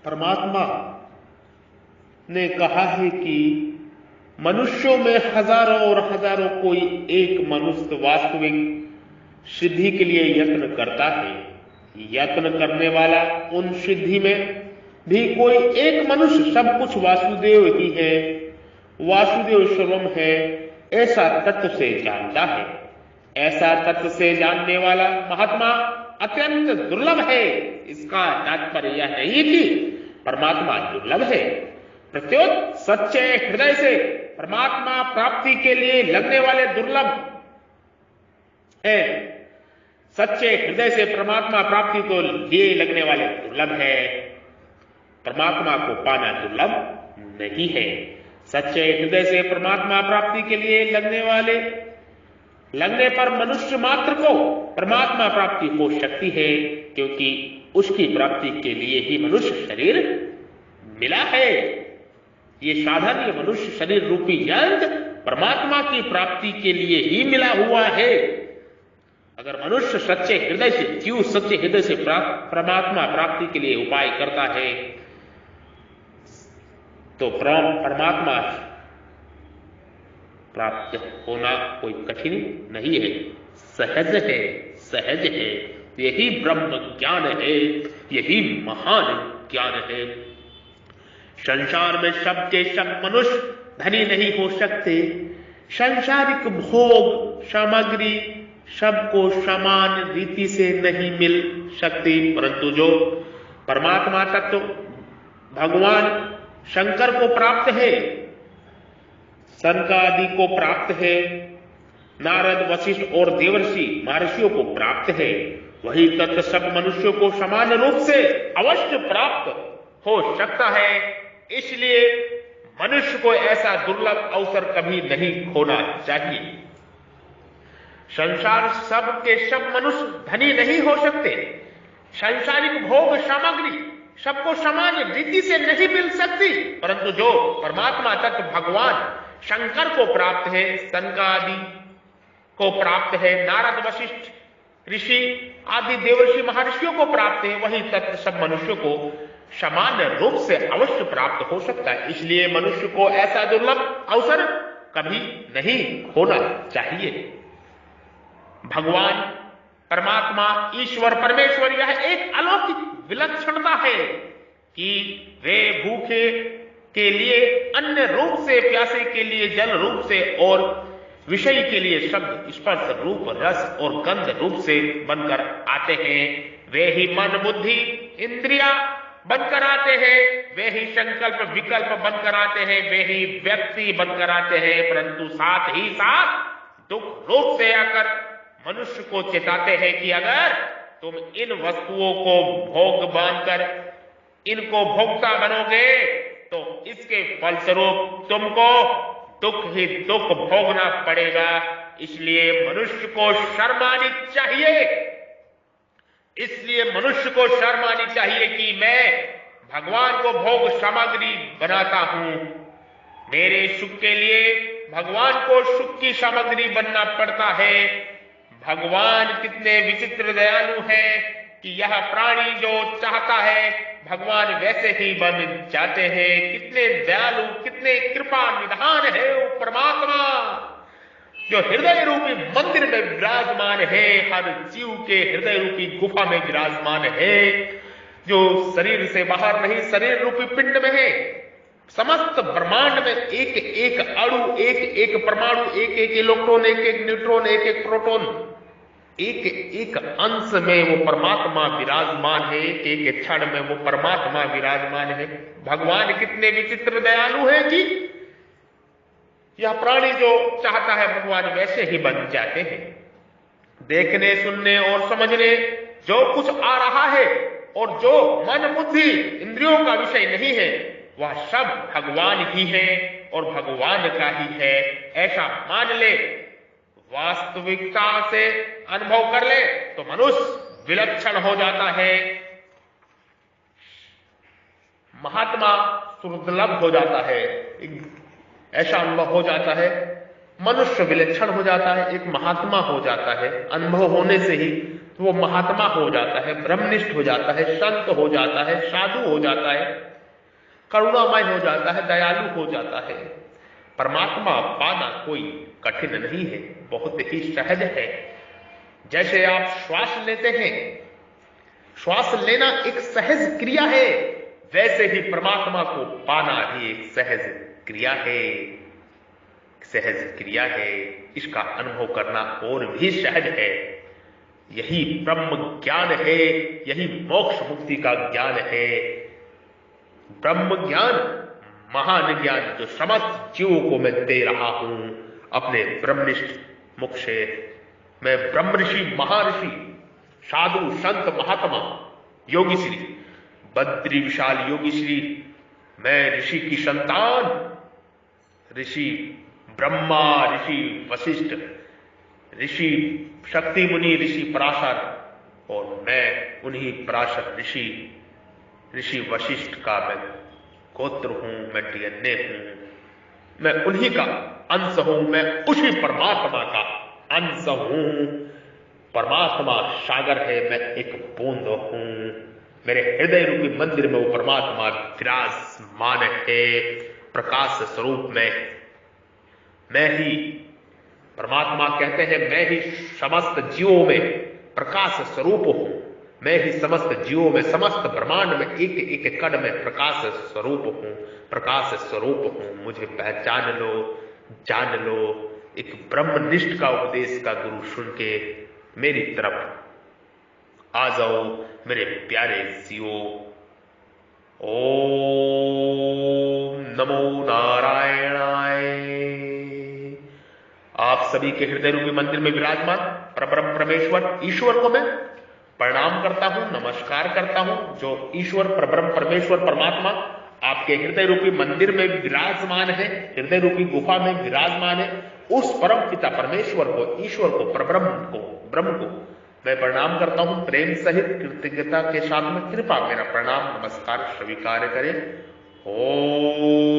परमात्मा ने कहा है कि मनुष्यों में हजारों और हजारों कोई एक मनुष्य वास्तविक सिद्धि के लिए यत्न करता है। यत्न करने वाला उन सिद्धि में भी कोई एक मनुष्य सब कुछ वासुदेव ही है, वासुदेव सर्वम है, ऐसा तत्व से जानता है। ऐसा तत्व से जानने वाला महात्मा अत्यंत दुर्लभ है। इसका तात्पर्य यह नहीं कि परमात्मा दुर्लभ है, प्रत्युत सच्चे हृदय से परमात्मा प्राप्ति के लिए लगने वाले दुर्लभ है। सच्चे हृदय से परमात्मा प्राप्ति को लिए लगने वाले दुर्लभ है। परमात्मा को पाना दुर्लभ नहीं है। सच्चे हृदय से परमात्मा प्राप्ति के लिए लगने पर मनुष्य मात्र को परमात्मा प्राप्ति हो सकती है, क्योंकि उसकी प्राप्ति के लिए ही मनुष्य शरीर मिला है। ये साधन, ये मनुष्य शरीर रूपी यंत्र परमात्मा की प्राप्ति के लिए ही मिला हुआ है। अगर मनुष्य सच्चे हृदय से, जीव सच्चे हृदय से परमात्मा प्राप्ति के लिए उपाय करता है तो परमात्मा प्राप्त होना कोई कठिन नहीं है, सहज है, सहज है। यही ब्रह्म ज्ञान है, यही महान ज्ञान है। संसार में सब के सब मनुष्य धनी नहीं हो सकते। सांसारिक भोग सामग्री सबको समान रीति से नहीं मिल सकती, परंतु जो परमात्मा तत्व भगवान शंकर को प्राप्त है, सनकादि को प्राप्त है, नारद वशिष्ठ और देवर्षि महर्षियों को प्राप्त है, वही तत्व सब मनुष्यों को समान रूप से अवश्य प्राप्त हो सकता है। इसलिए मनुष्य को ऐसा दुर्लभ अवसर कभी नहीं खोना चाहिए। संसार सब के सब मनुष्य धनी नहीं हो सकते। सांसारिक भोग सामग्री सबको समान रीति से नहीं मिल सकती, परंतु जो परमात्मा तत्व भगवान शंकर को प्राप्त है, सनकादि को प्राप्त है, नारद वशिष्ठ ऋषि आदि देवर्षि महर्षियों को प्राप्त है, वही तत्व सब मनुष्यों को समान रूप से अवश्य प्राप्त हो सकता है। इसलिए मनुष्य को ऐसा दुर्लभ अवसर कभी नहीं खोना चाहिए। भगवान परमात्मा ईश्वर परमेश्वर यह एक अलौकिक विलक्षणता है कि वे भूखे के लिए अन्न रूप से, प्यासे के लिए जल रूप से और विषय के लिए शब्द स्पर्श रूप रस और गंध रूप से बनकर आते हैं। वे ही मन बुद्धि इंद्रिया बनकर आते हैं, वे ही संकल्प विकल्प बनकर आते हैं, वे ही व्यक्ति बनकर आते हैं, परंतु साथ ही साथ दुख रूप से आकर मनुष्य को चेताते हैं कि अगर तुम इन वस्तुओं को भोग बांधकर इनको भोगता बनोगे तो इसके फलस्वरूप तुमको दुख ही दुख भोगना पड़ेगा। इसलिए मनुष्य को शर्म आनी चाहिए, इसलिए मनुष्य को शर्म आनी चाहिए कि मैं भगवान को भोग सामग्री बनाता हूं। मेरे सुख के लिए भगवान को सुख की सामग्री बनना पड़ता है। भगवान कितने विचित्र दयालु हैं कि यह प्राणी जो चाहता है भगवान वैसे ही बन जाते हैं। कितने दयालु, कितने कृपा निधान है वो परमात्मा जो हृदय रूपी मंदिर में विराजमान है, हर जीव के हृदय रूपी गुफा में विराजमान है, जो शरीर से बाहर नहीं शरीर रूपी पिंड में है। समस्त ब्रह्मांड में एक एक अणु, एक एक परमाणु, एक एक इलेक्ट्रॉन, एक एक न्यूट्रॉन, एक एक प्रोटॉन, एक एक अंश में वो परमात्मा विराजमान है, एक एक क्षण में वो परमात्मा विराजमान है। भगवान कितने विचित्र दयालु है जी। यह प्राणी जो चाहता है भगवान वैसे ही बन जाते हैं। देखने, सुनने और समझने जो कुछ आ रहा है और जो मन बुद्धि इंद्रियों का विषय नहीं है, वह सब भगवान ही है और भगवान का ही है, ऐसा मान ले, वास्तविकता से अनुभव कर ले तो मनुष्य विलक्षण हो जाता है, महात्मा दुर्लभ हो जाता है। ऐसा अनुभव हो जाता है, मनुष्य विलक्षण हो जाता है, एक महात्मा हो जाता है। अनुभव होने से ही वो महात्मा हो जाता है, ब्रह्मनिष्ठ हो जाता है, संत हो जाता है, साधु हो जाता है, करुणामय हो जाता है, दयालु हो जाता है। परमात्मा पाना कोई कठिन नहीं है, बहुत ही सहज है। जैसे आप श्वास लेते हैं, श्वास लेना एक सहज क्रिया है, वैसे ही परमात्मा को पाना भी एक सहज क्रिया है, सहज क्रिया है। इसका अनुभव करना और भी सहज है। यही ब्रह्म ज्ञान है, यही मोक्ष मुक्ति का ज्ञान है। ब्रह्म ज्ञान, महान ज्ञान जो समस्त जीवों को मैं दे रहा हूं अपने ब्रह्मनिष्ठ मुख से। मैं ब्रह्म ऋषि, महर्षि, साधु, संत, महात्मा, योगी श्री, बद्री विशाल योगी श्री, मैं ऋषि की संतान, ऋषि ब्रह्मा, ऋषि वशिष्ठ, ऋषि शक्ति मुनि, ऋषि पराशर, और मैं उन्हीं पराशर ऋषि वशिष्ठ का मैं गोत्र हूं, मैं डीएनए हूं, मैं उन्हीं का अंश हूं, मैं उसी परमात्मा का अंश हूं। परमात्मा सागर है, मैं एक बूंद हूं। मेरे हृदय रूपी मंदिर में वो परमात्मा विराजमान है, प्रकाश स्वरूप में। मैं ही, परमात्मा कहते हैं, मैं ही समस्त जीवों में प्रकाश स्वरूप हूं। मैं ही समस्त जीवों में, समस्त ब्रह्मांड में एक एक कण में प्रकाश स्वरूप हूं, प्रकाश स्वरूप हूं। मुझे पहचान लो, जान लो। एक ब्रह्मनिष्ठ का उपदेश का गुरु सुन के मेरी तरफ आ जाओ मेरे प्यारे जीवो। ओम नमो नारायणाय। आप सभी के हृदय रूपी मंदिर में विराजमान परब्रह्म परमेश्वर ईश्वर को मैं प्रणाम करता हूं, नमस्कार करता हूं। जो ईश्वर परब्रह्म परमेश्वर परमात्मा आपके हृदय रूपी मंदिर में विराजमान है, हृदय रूपी गुफा में विराजमान है, उस परम पिता परमेश्वर को, ईश्वर को, परब्रह्म को, ब्रह्म को मैं प्रणाम करता हूं। प्रेम सहित कृतज्ञता के साथ में कृपा मेरा प्रणाम नमस्कार स्वीकार करें। ओम